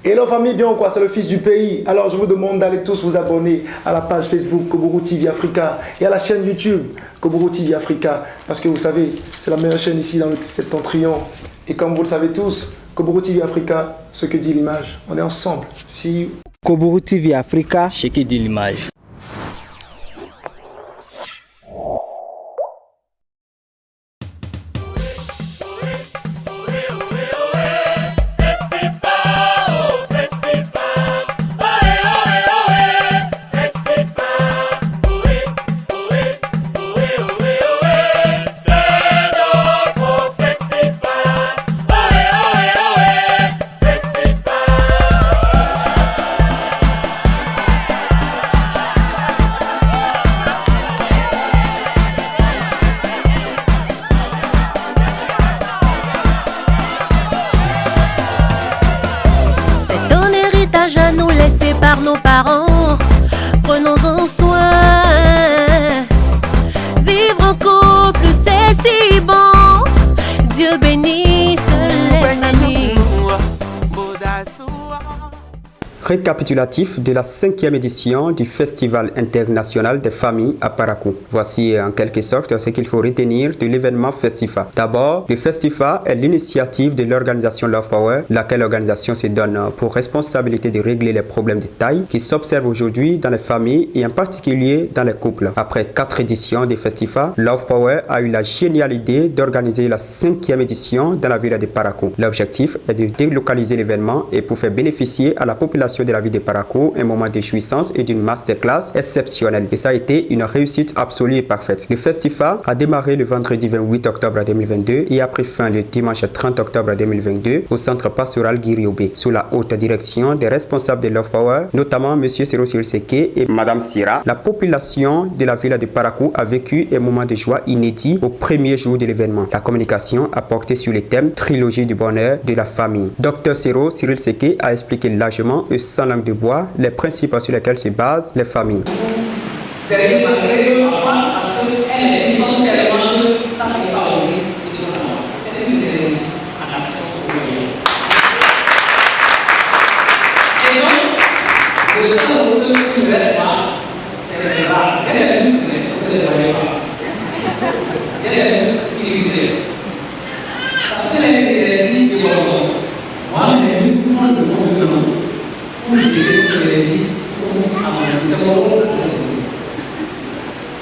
Hello famille, bien ou quoi? C'est le fils du pays. Alors je vous demande d'aller tous vous abonner à la page Facebook Koburu TV Africa et à la chaîne YouTube Koburu TV Africa. Parce que vous savez, c'est la meilleure chaîne ici dans le septentrion. Et comme vous le savez tous, Koburu TV Africa, ce que dit l'image. On est ensemble. See you. Koburu TV Africa, Ce qui dit l'image. À nous laisser par nos parents, prenons-en soin. Vivre en couple c'est si bon, Dieu bénisse les familles. Récapitulatif de la 5e édition du Festival international des familles à Parakou. Voici en quelque sorte ce qu'il faut retenir de l'événement Festifa. D'abord, le Festifa est l'initiative de l'organisation Love Power, laquelle organisation se donne pour responsabilité de régler les problèmes de taille qui s'observent aujourd'hui dans les familles et en particulier dans les couples. Après 4 éditions du Festifa, Love Power a eu la géniale idée d'organiser la 5e édition dans la ville de Parakou. L'objectif est de délocaliser l'événement et pour faire bénéficier à la population de la ville de Parakou un moment de jouissance et d'une masterclass exceptionnelle. Et ça a été une réussite absolue et parfaite. Le Festival a démarré le vendredi 28 octobre 2022 et a pris fin le dimanche 30 octobre 2022 au centre pastoral Guiriobé, sous la haute direction des responsables de Love Power, notamment M. Sero Seke et Mme Sira. La population de la ville de Parakou a vécu un moment de joie inédit au premier jour de l'événement. La communication a porté sur le thème Trilogie du bonheur de la famille. Dr Sero Seke a expliqué largement et sans langue de bois les principes sur lesquels se basent les familles.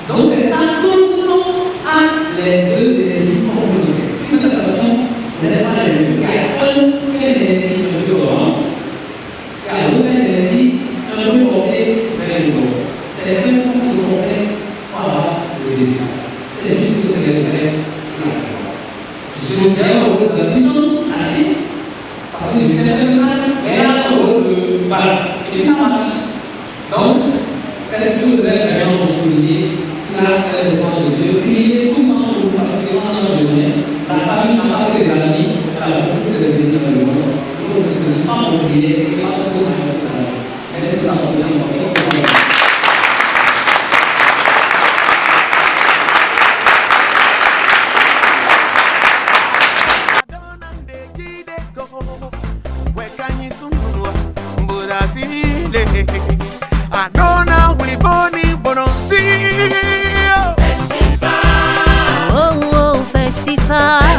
Donc c'est ça, tout le monde a les deux énergies complémentaires. Si votre attention n'est pas la même, il y a une énergie un peu orange, il y a l'autre énergie un peu portée vers le nord. C'est la même chose de complexe par rapport au résultat. C'est juste que c'est le même signe. Je vous dis un rôle de vision assez, parce que je fais comme ça, mais il y a un rôle de voilà, et ça marche. Donc, c'est ce que vous devez vraiment souligner. Cela, c'est le besoin de Dieu. Priez tous ensemble parce qu'on en a besoin. La famille n'a pas que des amis, elle a beaucoup de venir dans le monde. Il faut se tenir pas oublier et pas trop dans le travail. C'est ce que nous avons besoin. Adona uliboni bononzi. Oh oh Festival,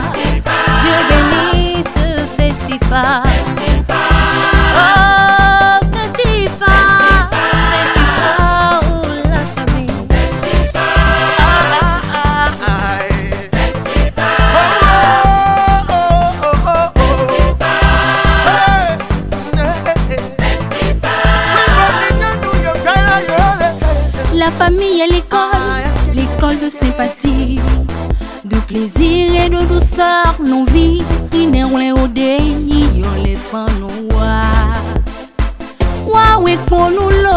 Dieu bénisse ce Festival. Oh Festival, Festival où la famille. La famille et l'école de sympathie, de plaisir et de douceur, nos vies, inerwé au déni, yon les fans nous wa we pour nous l'eau.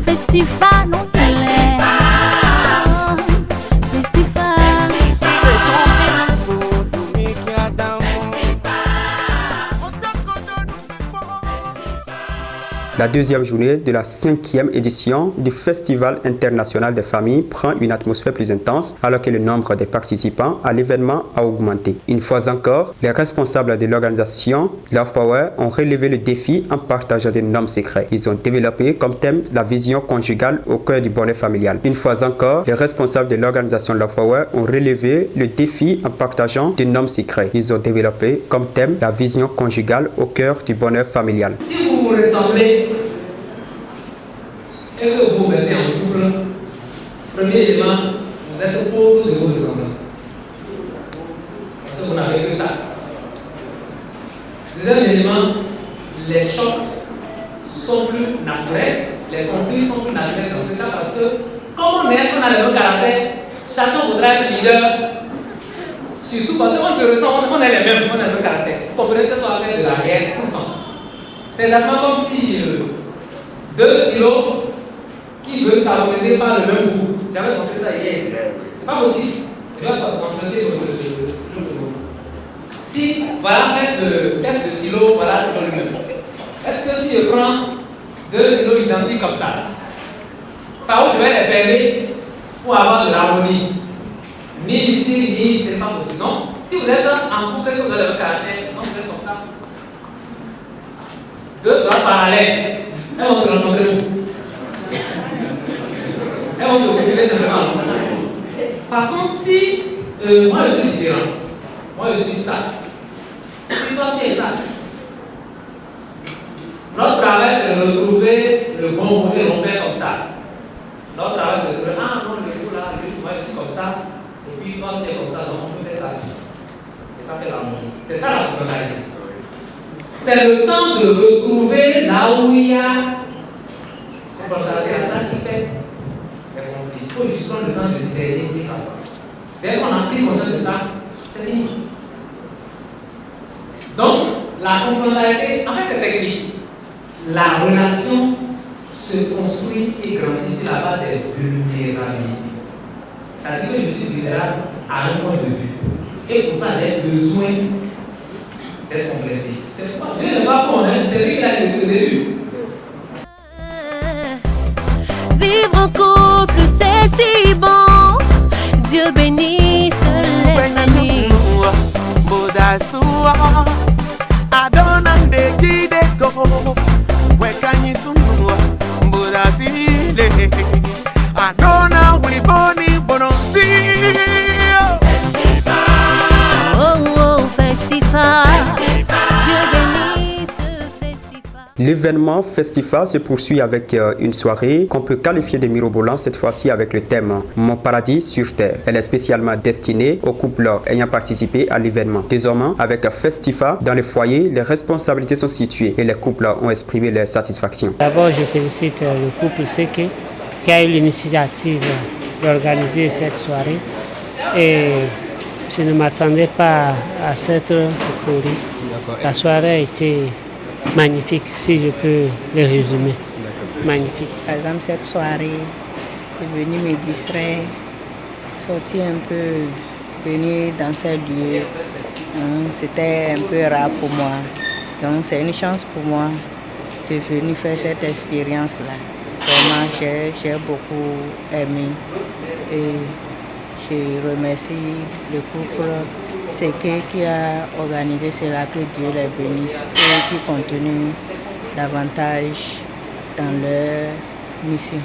Festival, non festival. La deuxième journée de la 5e édition du Festival international des familles prend une atmosphère plus intense alors que le nombre des participants à l'événement a augmenté. Une fois encore, les responsables de l'organisation Love Power ont relevé le défi en partageant des normes secrets. Ils ont développé comme thème la vision conjugale au cœur du bonheur familial. Une fois encore, les responsables de l'organisation Love Power ont relevé le défi en partageant des normes secrets. Ils ont développé comme thème la vision conjugale au cœur du bonheur familial. Si vous vous ressemblez et que vous mettez en couple, premier élément, vous êtes pauvre de vos ressemblances. Parce que vous n'avez que ça. Deuxième élément, les chocs sont plus naturels, les conflits sont plus naturels dans ce cas parce que comme on a le même caractère, chacun voudra être leader. Surtout parce qu'on se ressent, on est les mêmes, on a le même caractère. Vous comprenez que ça va faire de la guerre tout le temps. C'est exactement comme si deux stylos qui veulent s'harmoniser par le même goût. J'avais montré ça hier. C'est pas possible. Je vais emprunter le stylo. Si, voilà, faites de tête de stylo, voilà, c'est le même. Est-ce que si je prends deux stylos identiques comme ça, par où je vais les fermer pour avoir de l'harmonie? Ni ici, ni ici, c'est pas possible. Non. Si vous êtes en couple que vous avez le caractère, donc vous êtes comme ça. Deux droits parallèles. Elles vont se rencontrer où? Elles vont se bousculer simplement. Par contre, si moi je suis différent, moi je suis ça, puis toi tu es ça. Notre travail c'est de retrouver le bon moment et on fait comme ça. Notre travail c'est de retrouver, ah non, le jour là, moi je suis comme ça, et puis toi tu es comme ça, donc on peut faire ça. Et ça fait l'harmonie. C'est ça la complémentarité. C'est le temps de retrouver là où il y a complémentarité, ça qui fait les conflits. Il faut juste prendre le temps de serrer et savoir. Dès qu'on a pris conscience de ça, c'est fini. Donc, la complémentarité, en fait c'est technique. La relation se construit et grandit sur la base des vulnérabilités. C'est-à-dire que je suis vulnérable à un point de vue. Et pour ça, j'ai besoin d'être complété. C'est pourquoi Dieu n'est pas bon, hein? C'est lui qui l'a dit au début. Vivre en couple, c'est si bon. Dieu bénisse les amis. L'événement Festival se poursuit avec une soirée qu'on peut qualifier de mirobolant, cette fois-ci avec le thème Mon paradis sur terre. Elle est spécialement destinée aux couples ayant participé à l'événement. Désormais, avec Festival, dans les foyers, les responsabilités sont situées et les couples ont exprimé leur satisfaction. D'abord, je félicite le couple Seke qui a eu l'initiative d'organiser cette soirée et je ne m'attendais pas à cette euphorie. La soirée a été magnifique, si je peux le résumer. Magnifique. Par exemple, cette soirée, je suis venue me distraire, sortir un peu, venir dans ces lieux. C'était un peu rare pour moi. Donc, c'est une chance pour moi de venir faire cette expérience-là. Vraiment, j'ai beaucoup aimé. Et je remercie le couple Seke qui a organisé cela, que Dieu les bénisse et qui continue davantage dans leur mission.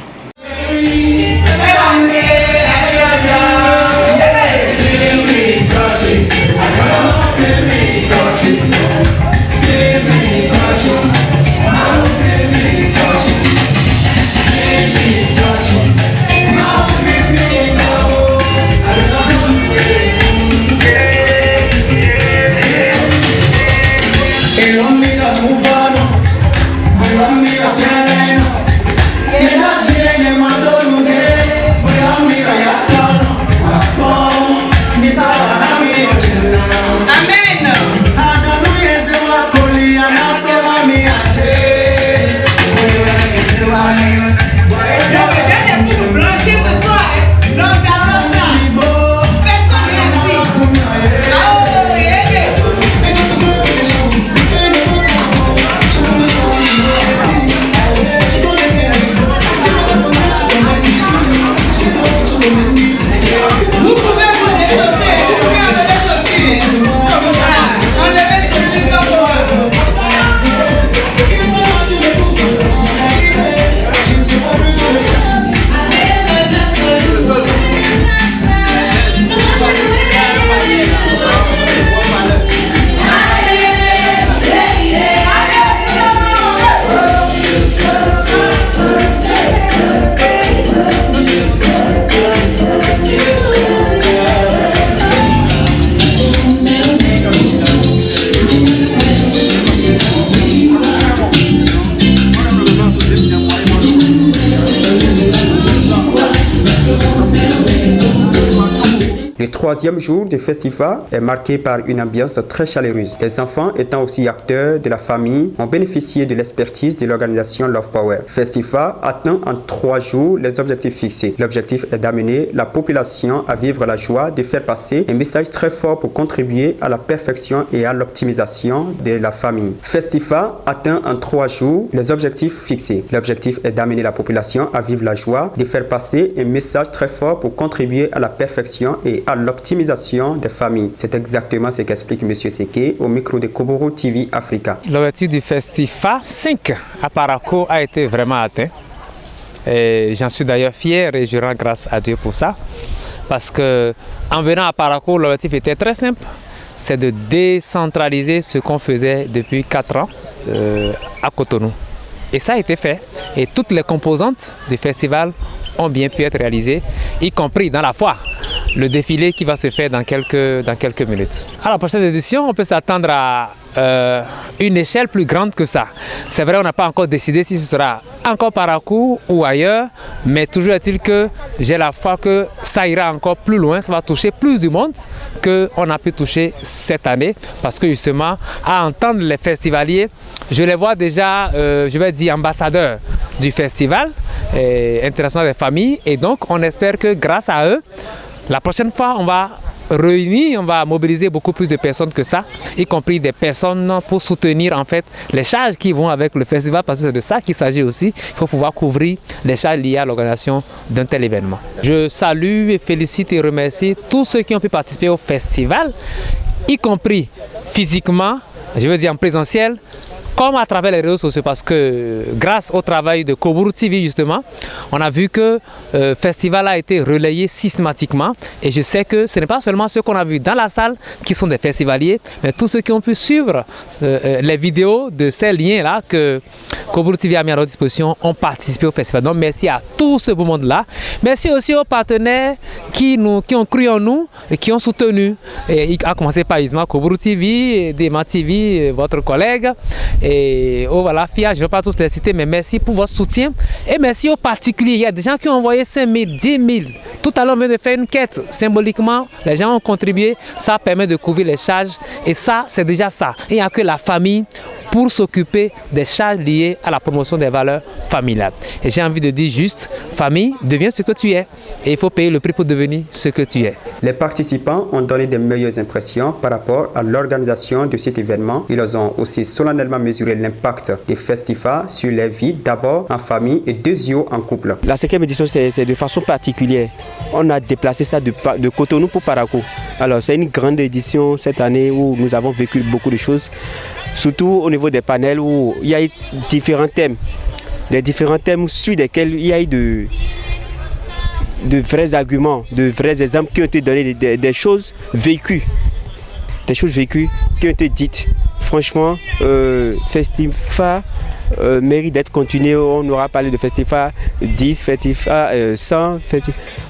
troisième jour du festival est marqué par une ambiance très chaleureuse. Les enfants, étant aussi acteurs de la famille, ont bénéficié de l'expertise de l'organisation Love Power. Festival atteint en 3 jours les objectifs fixés. L'objectif est d'amener la population à vivre la joie, de faire passer un message très fort pour contribuer à la perfection et à l'optimisation de la famille. Festival atteint en 3 jours les objectifs fixés. L'objectif est d'amener la population à vivre la joie, de faire passer un message très fort pour contribuer à la perfection et à l'optimisation des familles. C'est exactement ce qu'explique M. Seke au micro de Koboro TV Africa. L'objectif du Festival 5 à Parakou a été vraiment atteint. Et j'en suis d'ailleurs fier et je rends grâce à Dieu pour ça. Parce que en venant à Parakou, l'objectif était très simple. C'est de décentraliser ce qu'on faisait depuis 4 ans à Cotonou. Et ça a été fait. Et toutes les composantes du festival ont bien pu être réalisées, y compris dans la foire, le défilé qui va se faire dans quelques minutes. À la prochaine édition, on peut s'attendre à une échelle plus grande que ça. C'est vrai, on n'a pas encore décidé si ce sera encore Parakou ou ailleurs, mais toujours est-il que j'ai la foi que ça ira encore plus loin, ça va toucher plus du monde qu'on a pu toucher cette année, parce que justement, à entendre les festivaliers, je les vois déjà, je vais dire, ambassadeurs du festival international des familles, et donc on espère que grâce à eux, la prochaine fois, on va réunir, on va mobiliser beaucoup plus de personnes que ça, y compris des personnes pour soutenir en fait les charges qui vont avec le festival, parce que c'est de ça qu'il s'agit aussi. Il faut pouvoir couvrir les charges liées à l'organisation d'un tel événement. Je salue et félicite et remercie tous ceux qui ont pu participer au festival, y compris physiquement, je veux dire en présentiel, comme à travers les réseaux sociaux, parce que grâce au travail de Koboro TV justement, on a vu que le festival a été relayé systématiquement, et je sais que ce n'est pas seulement ceux qu'on a vus dans la salle qui sont des festivaliers, mais tous ceux qui ont pu suivre les vidéos de ces liens-là que Koboro TV a mis à notre disposition ont participé au festival. Donc merci à tout ce beau monde-là. Merci aussi aux partenaires qui ont cru en nous et qui ont soutenu, et à commencer par Isma, Koboro TV, Dema TV, votre collègue, et oh voilà, FIA, je ne vais pas tous les citer, mais merci pour votre soutien. Et merci aux particuliers. Il y a des gens qui ont envoyé 5 000, 10 000. Tout à l'heure, on vient de faire une quête. Symboliquement, les gens ont contribué. Ça permet de couvrir les charges. Et ça, c'est déjà ça. Il n'y a que la famille pour s'occuper des charges liées à la promotion des valeurs familiales. Et j'ai envie de dire juste, famille, deviens ce que tu es. Et il faut payer le prix pour devenir ce que tu es. Les participants ont donné de meilleures impressions par rapport à l'organisation de cet événement. Ils ont aussi solennellement mesuré l'impact des festivals sur les vies, d'abord en famille et deuxièmement en couple. La 5e édition, c'est de façon particulière. On a déplacé ça de Cotonou pour Parakou. Alors c'est une grande édition cette année où nous avons vécu beaucoup de choses. Surtout au niveau des panels où il y a eu différents thèmes. Des différents thèmes sur lesquels il y a eu de vrais arguments, de vrais exemples qui ont été donnés, des choses vécues. Des choses vécues qui ont été dites. Franchement, Festival mérite d'être continué. On aura parlé de Festival 10, Festival 100,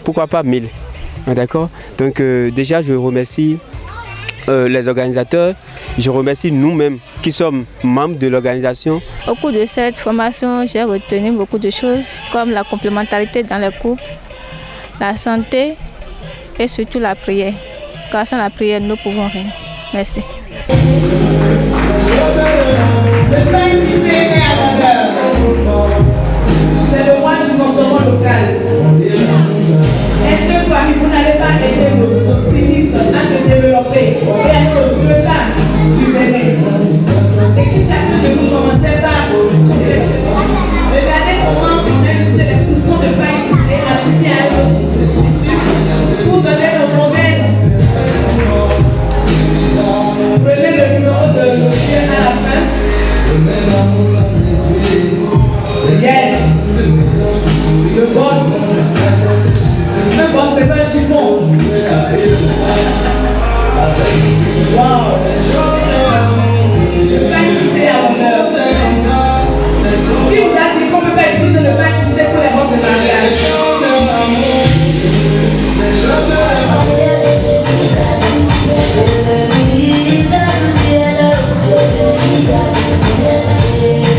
pourquoi pas 1000. D'accord? Donc déjà, je remercie les organisateurs, je remercie nous-mêmes qui sommes membres de l'organisation. Au cours de cette formation, j'ai retenu beaucoup de choses comme la complémentarité dans les couples, la santé et surtout la prière. Grâce à la prière, nous pouvons rien. Merci. Le pain tissé est à l'honneur. C'est le mois du consommant local. Est-ce que famille, vous n'allez pas aider vos stylistes à se développer et à être au-delà du bénin? Et si chacun de vous commençait par regardez comment on a utilisé les poussons de pain tissé associés à un tissu pour donner le modèle. Prenez le numéro de monsieur à la fin. Yes. Le boss. Le boss n'est pas un chiffon. Wow. Le pain tissé à l'honneur. Qui vous a dit qu'on ne peut pas utiliser le pain tissé pour les robes de mariage? Yeah.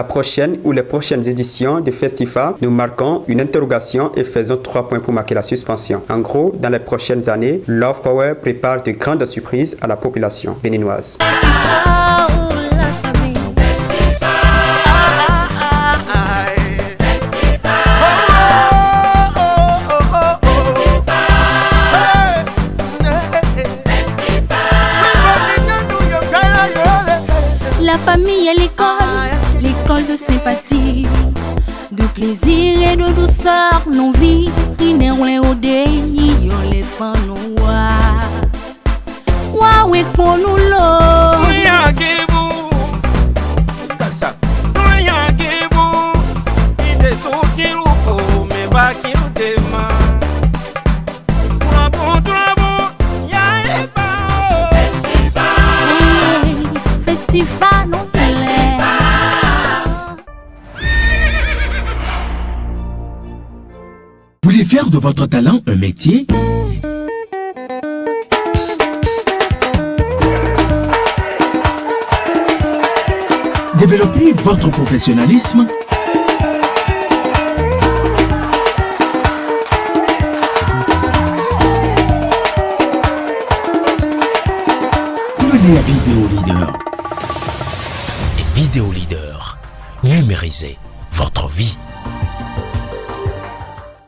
la prochaine ou les prochaines éditions de Festifa, nous marquons une interrogation et faisons 3 points pour marquer la suspension. En gros, dans les prochaines années, Love Power prépare de grandes surprises à la population béninoise. La famille et l'école de sympathie, de plaisir et de douceur, nos vies, inerwé au déni, yon les fans nous ouais pour nous l'eau. Vous voulez faire de votre talent un métier? Développez votre professionnalisme. Venez à Vidéo Leader. Et Vidéo Leader, numérisez votre vie.